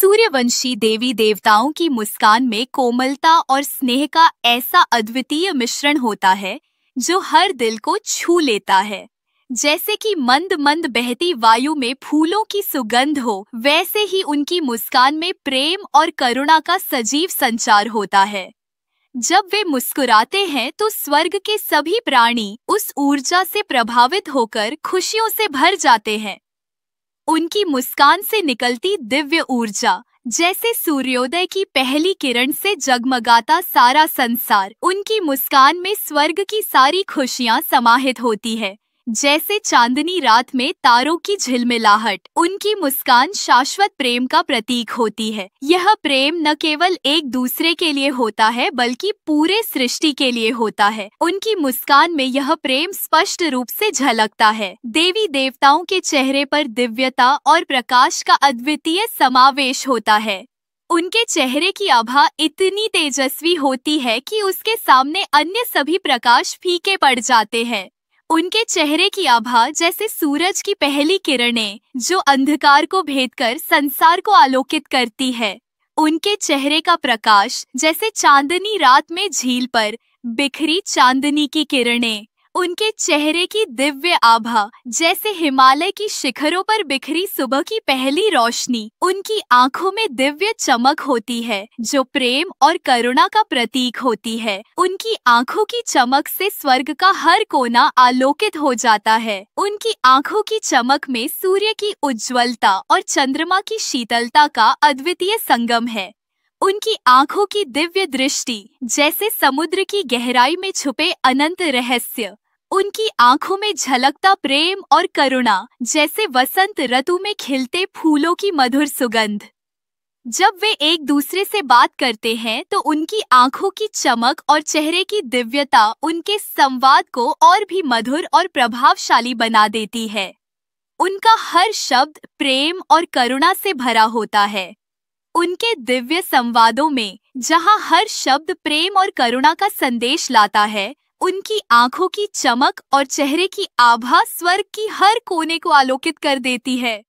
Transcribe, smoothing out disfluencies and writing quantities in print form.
सूर्यवंशी देवी देवताओं की मुस्कान में कोमलता और स्नेह का ऐसा अद्वितीय मिश्रण होता है जो हर दिल को छू लेता है। जैसे कि मंद मंद बहती वायु में फूलों की सुगंध हो, वैसे ही उनकी मुस्कान में प्रेम और करुणा का सजीव संचार होता है। जब वे मुस्कुराते हैं तो स्वर्ग के सभी प्राणी उस ऊर्जा से प्रभावित होकर खुशियों से भर जाते हैं। उनकी मुस्कान से निकलती दिव्य ऊर्जा जैसे सूर्योदय की पहली किरण से जगमगाता सारा संसार, उनकी मुस्कान में स्वर्ग की सारी खुशियां समाहित होती है। जैसे चांदनी रात में तारों की झिलमिलाहट, उनकी मुस्कान शाश्वत प्रेम का प्रतीक होती है। यह प्रेम न केवल एक दूसरे के लिए होता है बल्कि पूरे सृष्टि के लिए होता है। उनकी मुस्कान में यह प्रेम स्पष्ट रूप से झलकता है। देवी देवताओं के चेहरे पर दिव्यता और प्रकाश का अद्वितीय समावेश होता है। उनके चेहरे की आभा इतनी तेजस्वी होती है कि उसके सामने अन्य सभी प्रकाश फीके पड़ जाते हैं। उनके चेहरे की आभा जैसे सूरज की पहली किरणें जो अंधकार को भेदकर संसार को आलोकित करती है। उनके चेहरे का प्रकाश जैसे चांदनी रात में झील पर बिखरी चांदनी की किरणें। उनके चेहरे की दिव्य आभा जैसे हिमालय की शिखरों पर बिखरी सुबह की पहली रोशनी। उनकी आंखों में दिव्य चमक होती है जो प्रेम और करुणा का प्रतीक होती है। उनकी आंखों की चमक से स्वर्ग का हर कोना आलोकित हो जाता है। उनकी आंखों की चमक में सूर्य की उज्ज्वलता और चंद्रमा की शीतलता का अद्वितीय संगम है। उनकी आंखों की दिव्य दृष्टि जैसे समुद्र की गहराई में छुपे अनंत रहस्य। उनकी आंखों में झलकता प्रेम और करुणा जैसे वसंत ऋतु में खिलते फूलों की मधुर सुगंध। जब वे एक दूसरे से बात करते हैं तो उनकी आंखों की चमक और चेहरे की दिव्यता उनके संवाद को और भी मधुर और प्रभावशाली बना देती है। उनका हर शब्द प्रेम और करुणा से भरा होता है। उनके दिव्य संवादों में जहां हर शब्द प्रेम और करुणा का संदेश लाता है, उनकी आंखों की चमक और चेहरे की आभा स्वर्ग की हर कोने को आलोकित कर देती है।